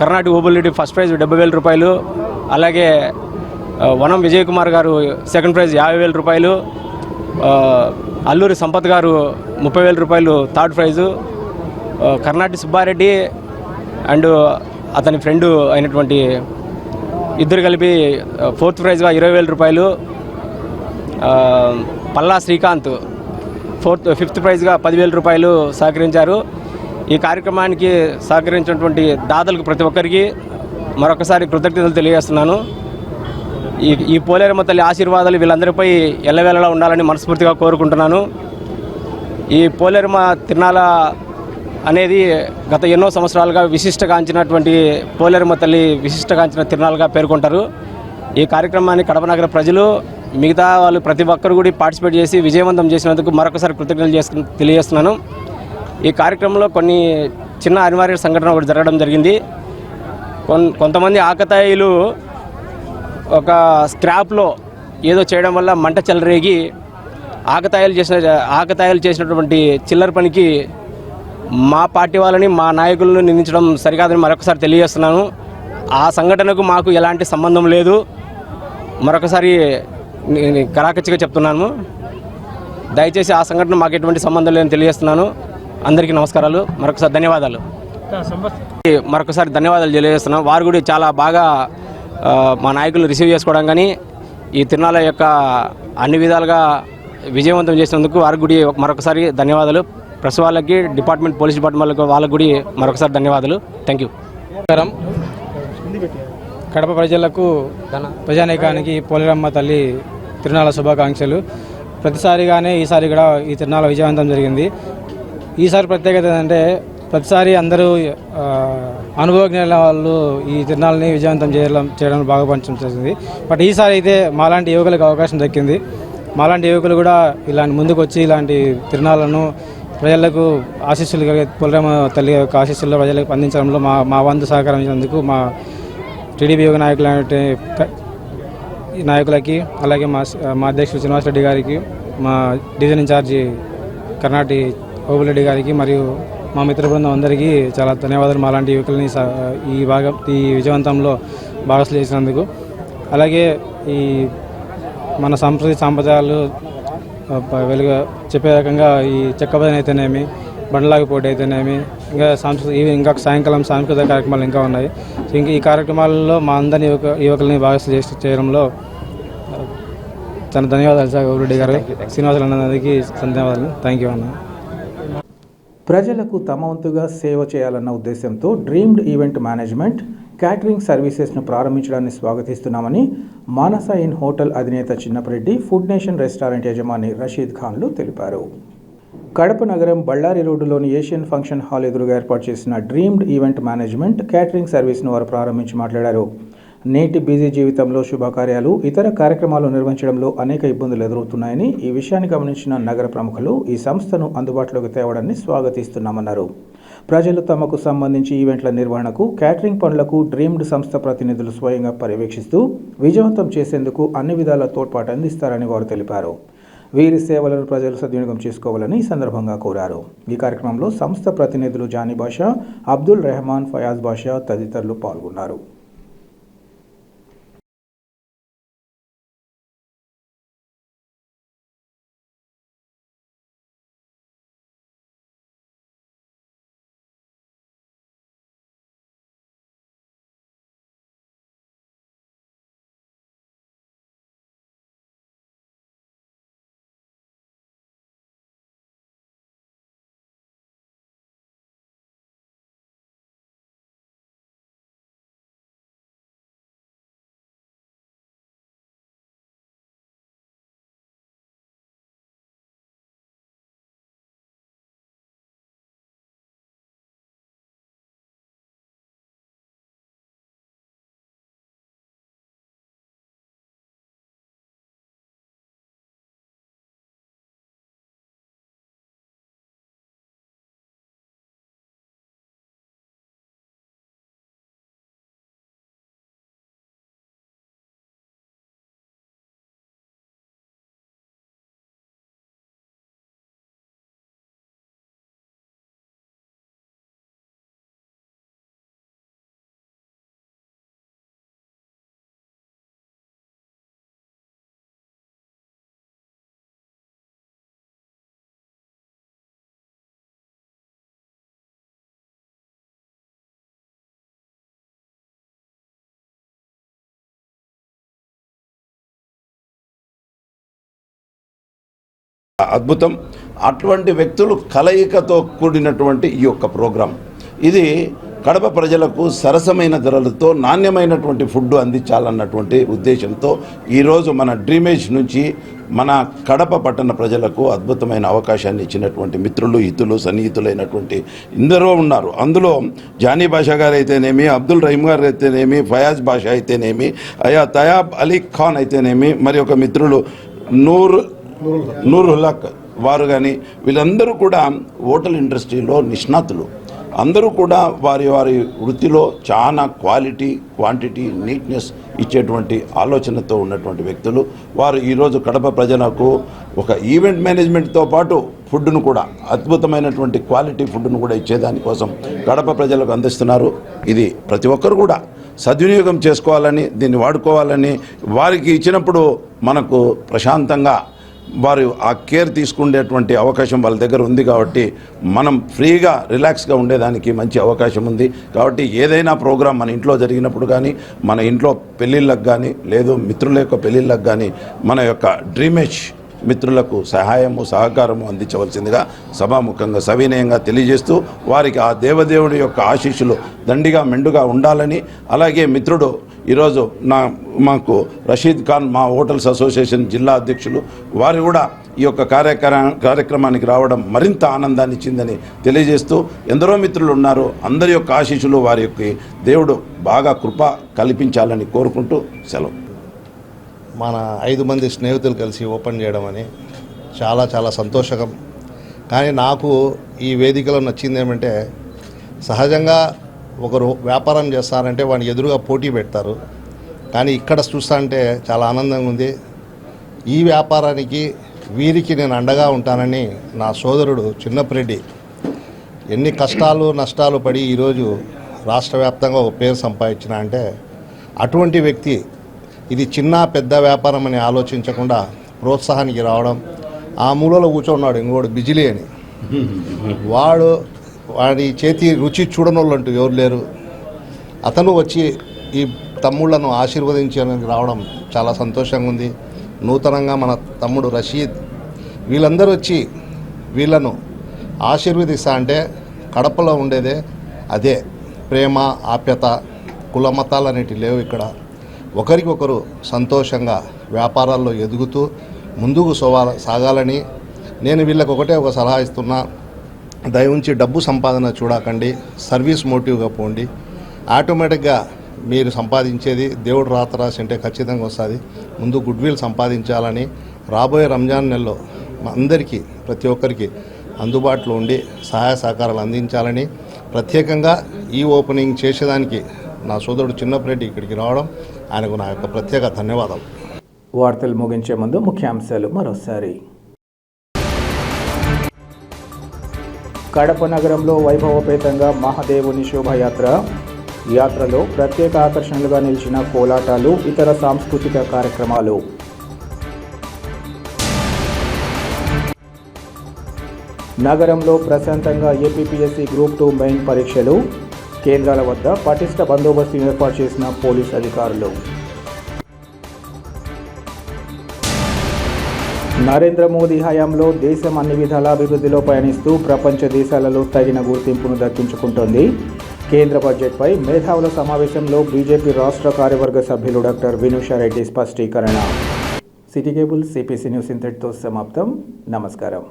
కర్ణాటక ఓబుల్రెడ్డి ఫస్ట్ ప్రైజ్ 70,000 రూపాయలు, అలాగే వనం విజయ్ కుమార్ గారు సెకండ్ ప్రైజ్ 50,000 రూపాయలు, అల్లూరి సంపత్ గారు 30,000 రూపాయలు third prize, Karnataka Subbareddy and అతని ఫ్రెండు అయినటువంటి ఇద్దరు కలిపి ఫోర్త్ ప్రైజ్గా 20,000 రూపాయలు, పల్లా శ్రీకాంత్ ఫిఫ్త్ ప్రైజ్గా 10,000 రూపాయలు సహకరించారు. ఈ కార్యక్రమానికి సహకరించినటువంటి దాతలకు ప్రతి ఒక్కరికి మరొకసారి కృతజ్ఞతలు తెలియజేస్తున్నాను. ఈ పోలేరమ్మ తల్లి ఆశీర్వాదాలు వీళ్ళందరిపై ఎల్లవేళలా ఉండాలని మనస్ఫూర్తిగా కోరుకుంటున్నాను. ఈ పోలేరమ్మ తిరునాళ్ళ అనేది గత ఎన్నో సంవత్సరాలుగా విశిష్టగాంచినటువంటి పోలేరమ్మ తల్లి విశిష్టగాంచిన తిరునాళ్ళగా పేర్కొంటారు. ఈ కార్యక్రమాన్ని కడప నగర ప్రజలు, మిగతా వాళ్ళు ప్రతి ఒక్కరు కూడా పార్టిసిపేట్ చేసి విజయవంతం చేసినందుకు మరొకసారి కృతజ్ఞతలు తెలియజేస్తున్నాను. ఈ కార్యక్రమంలో కొన్ని చిన్న అనివార్య సంఘటన ఒకటి జరగడం జరిగింది. కొంతమంది ఆకతాయిలు ఒక స్క్రాప్లో ఏదో చేయడం వల్ల మంట చెలరేగి ఆకతాయిలు చేసినటువంటి చిల్లర పనికి మా పార్టీ వాళ్ళని, మా నాయకులను నిందించడం సరికాదని మరొకసారి తెలియజేస్తున్నాను. ఆ సంఘటనకు మాకు ఎలాంటి సంబంధం లేదు. మరొకసారి కరాఖచ్చిగా చెప్తున్నాను. దయచేసి ఆ సంఘటన మాకు ఎటువంటి సంబంధం లేదని తెలియజేస్తున్నాను. అందరికీ నమస్కారాలు, మరొకసారి ధన్యవాదాలు. మరొకసారి ధన్యవాదాలు తెలియజేస్తున్నాం. వారు కూడా చాలా బాగా మా నాయకులు రిసీవ్ చేసుకోవడం కానీ ఈ తిరునాళ్ళ యొక్క అన్ని విధాలుగా విజయవంతం చేసినందుకు వారికి కూడా మరొకసారి ధన్యవాదాలు. ప్రెస్ వాళ్ళకి, పోలీస్ డిపార్ట్మెంట్ వాళ్ళకి కూడా మరొకసారి ధన్యవాదాలు. Thank you. కడప ప్రజలకు, ప్రజానీకానికి పోలేరమ్మ తల్లి తిరునాళ్ళ శుభాకాంక్షలు. ప్రతిసారిగానే ఈసారి కూడా ఈ తిరునాళ్ళ విజయవంతం జరిగింది. ఈసారి ప్రత్యేకత ఏంటంటే ప్రతిసారి అందరూ అనుభవజ్ఞుల వాళ్ళు ఈ తిరునాళ్ళని విజయవంతం చేయడం బాగా పనిచేస్తుంది. బట్ ఈసారి అయితే మాలాంటి యువకులకు అవకాశం దక్కింది. మాలాంటి యువకులు కూడా ఇలాంటి ముందుకు వచ్చి ఇలాంటి తిరునాళ్ళను ప్రజలకు ఆశీస్సులు పోలేరమ్మ తల్లి యొక్క ఆశీస్సుల్లో ప్రజలకు అందించడంలో మా వంతు సహకరించినందుకు మా టీడీపీ యువ నాయకులకి, అలాగే మా అధ్యక్షుడు శ్రీనివాసరెడ్డి గారికి, మా డివిజన్ ఇన్ఛార్జి కర్ణాటి ఓబులరెడ్డి గారికి మరియు మా మిత్ర బృందం అందరికీ చాలా ధన్యవాదాలు. మాలాంటి యువకులని ఈ విజయవంతంలో భాగస్వాములు చేసినందుకు. అలాగే ఈ మన సాంప్రదాయాలు చెప్పే రకంగా ఈ చెక్క భజన అయితేనేమి, బండలాగు పోటీ అయితేనేమి, ఇంకా సాయంకాలం సాంస్కృతిక కార్యక్రమాలు ఇంకా ఉన్నాయి. ఇంకా ఈ కార్యక్రమాలలో మా అందరి యువకులని భాగస్వాములు చేయడంలో చాలా ధన్యవాదాలు సార్ ఓబులరెడ్డి గారు, శ్రీనివాసరెడ్డికి ధన్యవాదాలు. థ్యాంక్ యూ అన్న. ప్రజలకు తమ వంతుగా సేవ చేయాలన్న ఉద్దేశంతో డ్రీమ్డ్ ఈవెంట్ మేనేజ్మెంట్ క్యాటరింగ్ సర్వీసెస్ను ప్రారంభించడాన్ని స్వాగతిస్తున్నామని మానస ఇన్ హోటల్ అధినేత చిన్నపరెడ్డి, ఫుడ్ నేషన్ రెస్టారెంట్ యజమాని రషీద్ ఖాన్లు తెలిపారు. కడప నగరం బళ్ళారి రోడ్డులోని ఏషియన్ ఫంక్షన్ హాల్ ఎదురుగా ఏర్పాటు చేసిన డ్రీమ్డ్ ఈవెంట్ మేనేజ్మెంట్ క్యాటరింగ్ సర్వీస్ను వారు ప్రారంభించి మాట్లాడారు. నేటి బిజీ జీవితంలో శుభకార్యాలు, ఇతర కార్యక్రమాలు నిర్వహించడంలో అనేక ఇబ్బందులు ఎదురవుతున్నాయని, ఈ విషయాన్ని గమనించిన నగర ప్రముఖులు ఈ సంస్థను అందుబాటులోకి తేవడాన్ని స్వాగతిస్తున్నామన్నారు. ప్రజలు తమకు సంబంధించి ఈవెంట్ల నిర్వహణకు, క్యాటరింగ్ పనులకు డ్రీమ్డ్ సంస్థ ప్రతినిధులు స్వయంగా పర్యవేక్షిస్తూ విజయవంతం చేసేందుకు అన్ని విధాల తోడ్పాటు అందిస్తారని వారు తెలిపారు. వీరి సేవలను ప్రజలు సద్వినియోగం చేసుకోవాలని ఈ సందర్భంగా కోరారు. ఈ కార్యక్రమంలో సంస్థ ప్రతినిధులు జానీ బాషా, అబ్దుల్ రెహమాన్, ఫయాజ్ బాషా తదితరులు పాల్గొన్నారు. అద్భుతం. అటువంటి వ్యక్తులు కలయికతో కూడినటువంటి ఈ యొక్క ప్రోగ్రాం, ఇది కడప ప్రజలకు సరసమైన ధరలతో నాణ్యమైనటువంటి ఫుడ్ అందించాలన్నటువంటి ఉద్దేశంతో ఈరోజు మన డ్రీమేజ్ నుంచి మన కడప పట్టణ ప్రజలకు అద్భుతమైన అవకాశాన్ని ఇచ్చినటువంటి మిత్రులు, హితులు, సన్నిహితులైనటువంటి ఎందరో ఉన్నారు. అందులో జానీ బాషా గారు అయితేనేమి, అబ్దుల్ రహీం గారు అయితేనేమి, ఫయాజ్ బాషా అయితేనేమి, తయాబ్ అలీ ఖాన్ అయితేనేమి, మరి ఒక మిత్రులు నూరుల్లాక్ వారు కానీ, వీళ్ళందరూ కూడా హోటల్ ఇండస్ట్రీలో నిష్ణాతులు. అందరూ కూడా వారి వారి వృత్తిలో చాలా క్వాలిటీ, క్వాంటిటీ, నీట్నెస్ ఇచ్చేటువంటి ఆలోచనతో ఉన్నటువంటి వ్యక్తులు. వారు ఈరోజు కడప ప్రజలకు ఒక ఈవెంట్ మేనేజ్మెంట్తో పాటు ఫుడ్ను కూడా, అద్భుతమైనటువంటి క్వాలిటీ ఫుడ్ను కూడా ఇచ్చేదానికోసం కడప ప్రజలకు అందిస్తున్నారు. ఇది ప్రతి ఒక్కరు కూడా సద్వినియోగం చేసుకోవాలని, దీన్ని వాడుకోవాలని, వారికి ఇచ్చినప్పుడు మనకు ప్రశాంతంగా వారు ఆ కేర్ తీసుకునేటువంటి అవకాశం వాళ్ళ దగ్గర ఉంది. కాబట్టి మనం ఫ్రీగా రిలాక్స్గా ఉండేదానికి మంచి అవకాశం ఉంది. కాబట్టి ఏదైనా ప్రోగ్రాం మన ఇంట్లో జరిగినప్పుడు కానీ, మన ఇంట్లో పెళ్ళిళ్ళకు కానీ, లేదు మిత్రుల యొక్క పెళ్ళిళ్ళకు కానీ మన యొక్క డ్రీమేజ్ మిత్రులకు సహాయము, సహకారము అందించవలసిందిగా సభాముఖంగా సవినయంగా తెలియజేస్తూ, వారికి ఆ దేవదేవుడి యొక్క ఆశీస్సులు దండిగా మెండుగా ఉండాలని, అలాగే మిత్రుడు ఈరోజు మాకు రషీద్ ఖాన్, మా హోటల్స్ అసోసియేషన్ జిల్లా అధ్యక్షులు, వారు కూడా ఈ యొక్క కార్యక్రమానికి రావడం మరింత ఆనందాన్ని ఇచ్చిందని తెలియజేస్తూ, ఎందరో మిత్రులు ఉన్నారు, అందరి యొక్క ఆశీస్సులు వారి యొక్క దేవుడు బాగా కృప కల్పించాలని కోరుకుంటూ సెలవు. మన 5 మంది స్నేహితులు కలిసి ఓపెన్ చేయడం అని చాలా చాలా సంతోషకరం. కానీ నాకు ఈ వేదికలో నచ్చింది ఏమంటే, సహజంగా ఒకరు వ్యాపారం చేస్తారంటే వాడిని ఎదురుగా పోటీ పెడతారు. కానీ ఇక్కడ చూస్తా అంటే చాలా ఆనందంగా ఉంది. ఈ వ్యాపారానికి వీరికి నేను అండగా ఉంటానని నా సోదరుడు చిన్నపరెడ్డి ఎన్ని కష్టాలు నష్టాలు పడి ఈరోజు రాష్ట్ర వ్యాప్తంగా ఒక పేరు సంపాదించిన అంటే, అటువంటి వ్యక్తి ఇది చిన్న పెద్ద వ్యాపారం అని ఆలోచించకుండా ప్రోత్సాహానికి రావడం. ఆ మూలలో కూర్చోన్నాడు ఇంకోడు బిజిలీ అని, వాడి చేతి రుచి చూడనోళ్ళంటూ ఎవరు లేరు. అతను వచ్చి ఈ తమ్ముళ్లను ఆశీర్వదించడానికి రావడం చాలా సంతోషంగా ఉంది. నూతనంగా మన తమ్ముడు రషీద్, వీళ్ళందరూ వచ్చి వీళ్ళను ఆశీర్వదిస్తా అంటే కడపలో ఉండేదే అదే ప్రేమ, ఆప్యత, కుల మతాలు అనేటివి లేవు ఇక్కడ. ఒకరికొకరు సంతోషంగా వ్యాపారాల్లో ఎదుగుతూ ముందుకు సాగాలని నేను వీళ్ళకి ఒక సలహా ఇస్తున్నా. దయవుంచి డబ్బు సంపాదన చూడకండి, సర్వీస్ మోటివ్గా పోండి. ఆటోమేటిక్గా మీరు సంపాదించేది దేవుడు రాత రాసి అంటే ఖచ్చితంగా వస్తుంది. ముందు గుడ్ విల్ సంపాదించాలని రాబోయే రంజాన్ నెలలో అందరికీ ప్రతి ఒక్కరికి అందుబాటులో ఉండి సహాయ సహకారాలు అందించాలని ప్రత్యేకంగా ఈ ఓపెనింగ్ చేసేదానికి నా సోదరుడు చిన్నప్పరెడ్డి ఇక్కడికి రావడం ఆయనకు నా యొక్క ప్రత్యేక ధన్యవాదాలు. వార్తలు ముగించే ముందు ముఖ్యాంశాలు మరోసారి. కడప నగరంలో వైభవపేతంగా మహాదేవుని శోభాయాత్ర. యాత్రలో ప్రత్యేక ఆకర్షణలుగా నిలిచిన కోలాటాలు, ఇతర సాంస్కృతిక కార్యక్రమాలు. నగరంలో ప్రశాంతంగా ఏపీపీఎస్సీ గ్రూప్ 2 మెయిన్ పరీక్షలు. కేంద్రాల వద్ద పటిష్ట బందోబస్తు ఏర్పాటు చేసిన పోలీస్ అధికారులు. నరేంద్ర మోదీ హయాంలో దేశం అన్ని విధాల అభివృద్ధిలో పయనిస్తూ ప్రపంచ దేశాలలో తగిన గుర్తింపును దక్కించుకుంటోంది. కేంద్ర బడ్జెట్పై మేధావుల సమావేశంలో బీజేపీ రాష్ట్ర కార్యవర్గ సభ్యులు డాక్టర్ వినూషారెడ్డి స్పష్టీకరణ. సిటీ కేబుల్ CPC న్యూస్ ఇంతటితో సమాప్తం. నమస్కారం.